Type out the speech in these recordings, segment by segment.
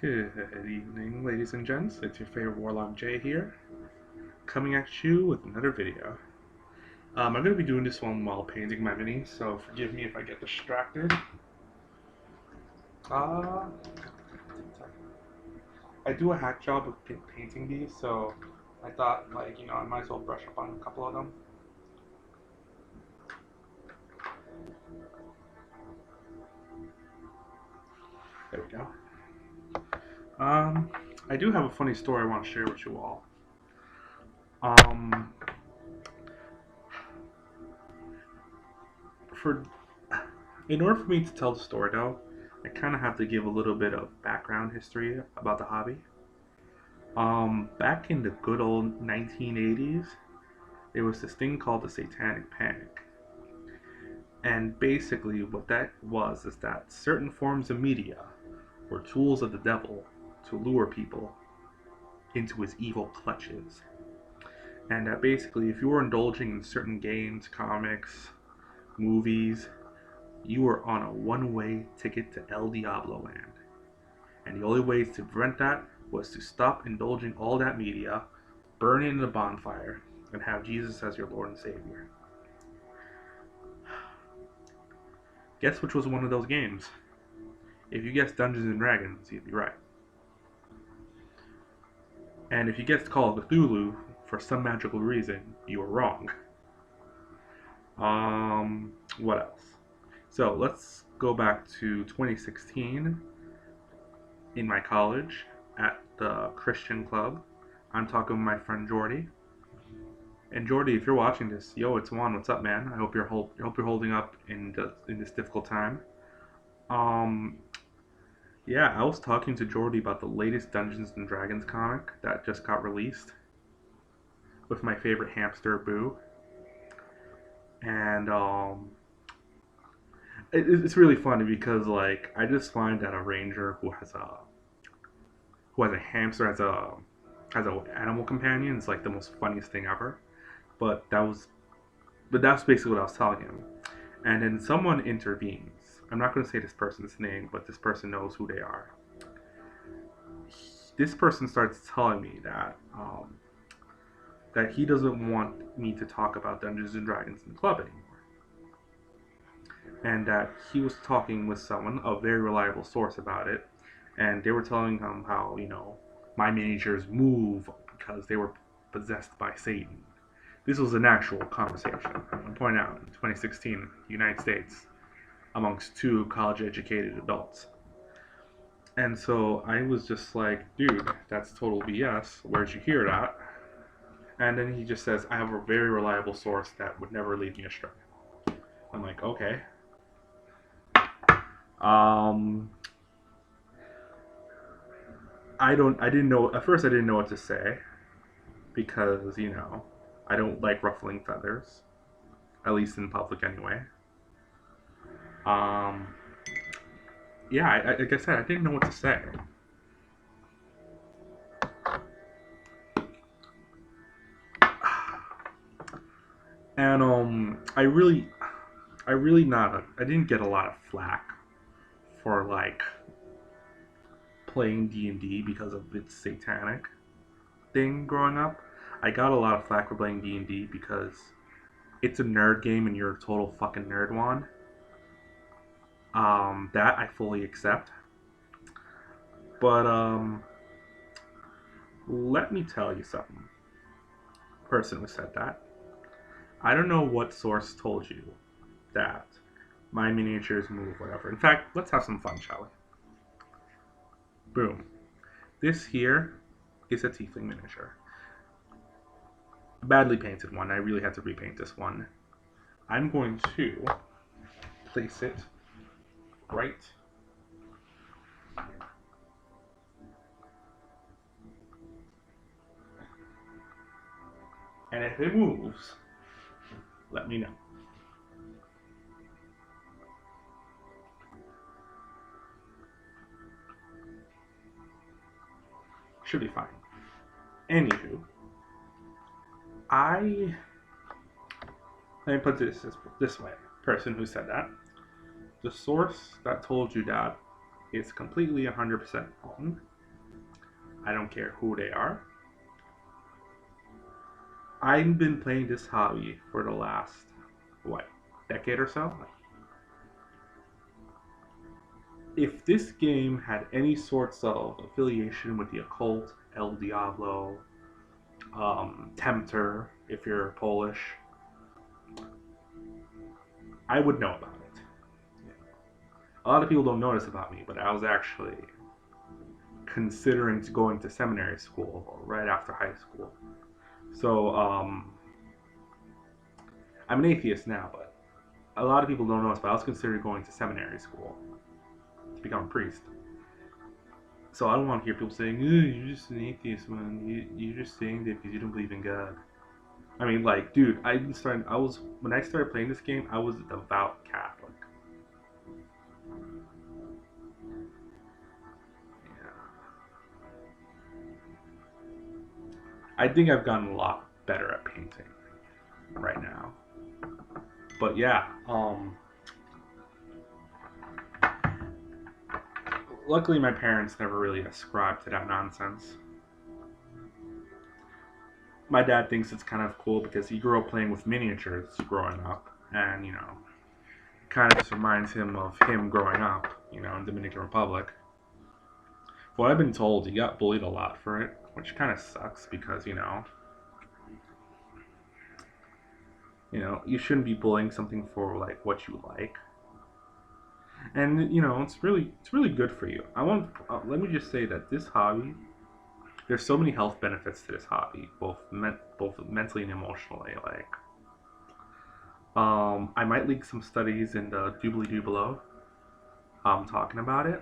Good evening, ladies and gents. It's your favorite Warlock Jay here, coming at you with another video. I'm going to be doing this one while painting my minis, so forgive me if I get distracted. Uh, I do a hack job of painting these, so I thought, I might as well brush up on a couple of them. There we go. I do have a funny story I want to share with you all. Um, for In order for me to tell the story, though, I kind of have to give a little bit of background history about the hobby. Back in the good old 1980s, there was this thing called the Satanic Panic. And basically, what that was is that certain forms of media were tools of the devil to lure people into his evil clutches. And that basically, if you were indulging in certain games, comics, movies, you were on a one-way ticket to El Diablo land. And the only way to prevent that was to stop indulging all that media, burn it in a bonfire, and have Jesus as your Lord and Savior. Guess which was one of those games? If you guessed Dungeons and Dragons, you'd be right. And if you guessed Call of Cthulhu, for some magical reason, you were wrong. What else? So let's go back to 2016 in my college at the Christian club. I'm talking with my friend Jordy. And Jordy, if you're watching this, yo, it's Juan. What's up, man? I hope you're holding up in this difficult time. Um, yeah, I was talking to Jordy about the latest Dungeons and Dragons comic that just got released with my favorite hamster, Boo. And it's really funny because I just find that a ranger who has a hamster as a animal companion is like the most funniest thing ever. But that's basically what I was telling him. And then someone intervenes. I'm not going to say this person's name, but this person knows who they are. This person starts telling me that he doesn't want me to talk about Dungeons and Dragons in the club anymore, and that he was talking with someone, a very reliable source, about it, and they were telling him how my miniatures move because they were possessed by Satan. This was an actual conversation. I'm pointing out in 2016, United States, amongst two college-educated adults. And so I was just like, dude, that's total BS. Where'd you hear that? And then he just says, I have a very reliable source that would never lead me astray. I'm like, okay. Um, I didn't know, at first I didn't know what to say because, I don't like ruffling feathers, at least in public anyway. Um, yeah, like I said, I didn't know what to say. And I didn't get a lot of flack for playing D&D because of its satanic thing growing up. I got a lot of flack for playing D&D because it's a nerd game and you're a total fucking nerd one. That I fully accept. But let me tell you something. Person who said that. I don't know what source told you that my miniatures move, whatever. In fact, let's have some fun, shall we? Boom. This here is a tiefling miniature. A badly painted one. I really had to repaint this one. I'm going to place it right and if it moves, let me know. Should be fine. Anywho, let me put this way. Person who said that, the source that told you that is completely 100% wrong. I don't care who they are. I've been playing this hobby for the last, what, decade or so? If this game had any sorts of affiliation with the occult, El Diablo, Tempter, if you're Polish, I would know about it. A lot of people don't know this about me, but I was actually considering going to seminary school right after high school. So I'm an atheist now, but a lot of people don't know this, but I was considering going to seminary school to become a priest. So I don't want to hear people saying, "You're just an atheist, man. You're just saying that because you don't believe in God." I mean, like, dude, I was when I started playing this game, I was a devout Catholic. Yeah. I think I've gotten a lot better at painting right now. But yeah, luckily my parents never really ascribed to that nonsense. My dad thinks it's kind of cool because he grew up playing with miniatures growing up, and kind of just reminds him of him growing up, in Dominican Republic. What I've been told, he got bullied a lot for it, which kind of sucks because you shouldn't be bullying something for like what you like, and it's really good for you. I want let me just say that this hobby, there's so many health benefits to this hobby, both mentally and emotionally. Like, I might link some studies in the doobly doo below, talking about it,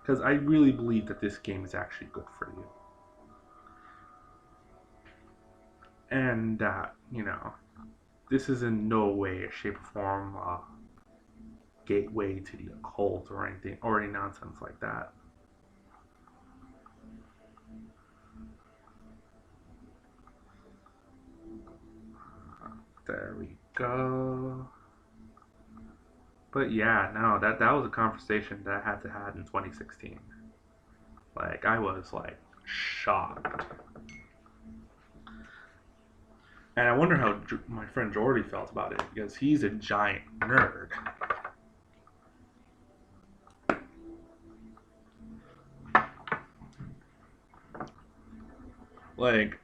because I really believe that this game is actually good for you, and that this is in no way, shape, or form a gateway to the occult or anything or any nonsense like that. There we go. But yeah, no, that was a conversation that I had to have in 2016. Like, I was like shocked, and I wonder how my friend Jordy felt about it because he's a giant nerd. Like,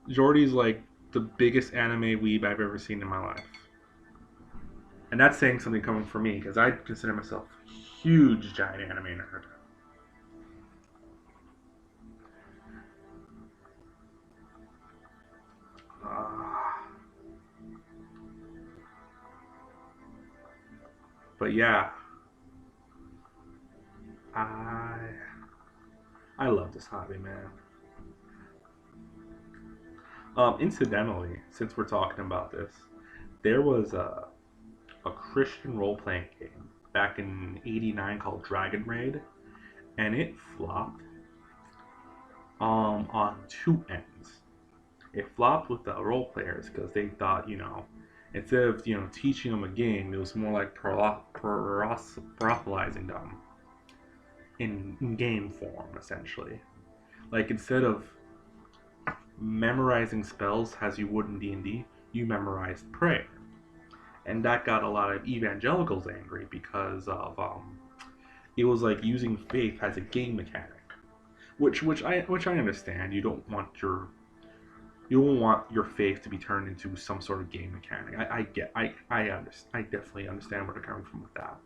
Jordy's like the biggest anime weeb I've ever seen in my life, and that's saying something coming from me because I consider myself a huge giant anime nerd. Uh, but yeah, I I love this hobby, man. Incidentally, since we're talking about this, there was a Christian role playing game back in '89 called Dragon Raid, and it flopped on two ends. It flopped with the role players because they thought, instead of teaching them a game, it was more like proselytizing them in game form, essentially. Like, instead of memorizing spells as you would in D&D, you memorized prayer, and that got a lot of evangelicals angry because of it was like using faith as a game mechanic, which I understand. You don't want your faith to be turned into some sort of game mechanic. I definitely understand where they're coming from with that.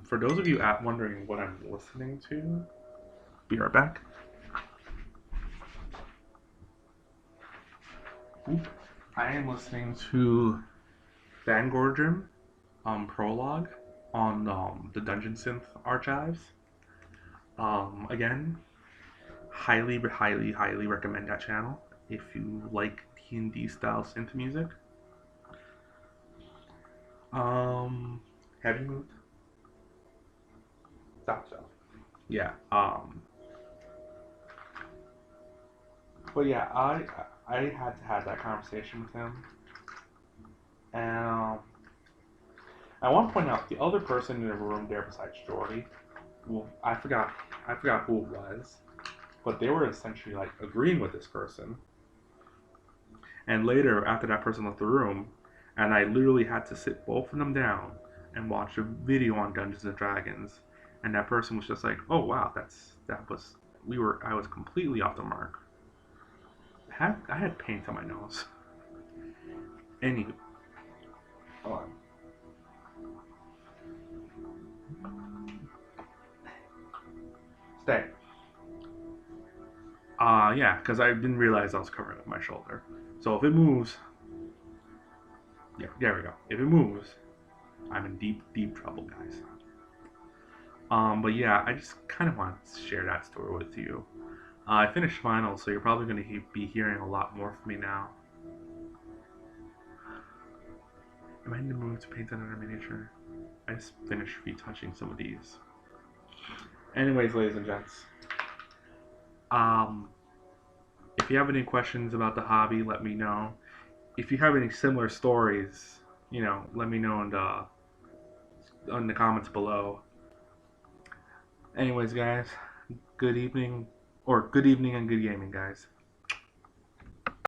For those of you wondering what I'm listening to, be right back. I am listening to Vangorgrim prologue on the Dungeon Synth archives. Again, highly recommend that channel if you like D&D style synth music. Have you moved? Thought so. Yeah. But yeah, I had to have that conversation with him, and I want to point out the other person in the room there besides Jordy. Well, I forgot who it was, but they were essentially like agreeing with this person. And later, after that person left the room, and I literally had to sit both of them down and watch a video on Dungeons and Dragons, and that person was just like, "Oh wow, that was I was completely off the mark. I had paint on my nose." Anywho, hold on. Stay. Yeah, because I didn't realize I was covering up my shoulder. So if it moves, yeah, there we go. If it moves, I'm in deep, deep trouble, guys. But yeah, I just kind of want to share that story with you. I finished finals, so you're probably going to be hearing a lot more from me now. Am I in the mood to paint another miniature? I just finished retouching some of these. Anyways, ladies and gents, um, if you have any questions about the hobby, let me know. If you have any similar stories, let me know in the comments below. Anyways, guys, good evening and good gaming, guys.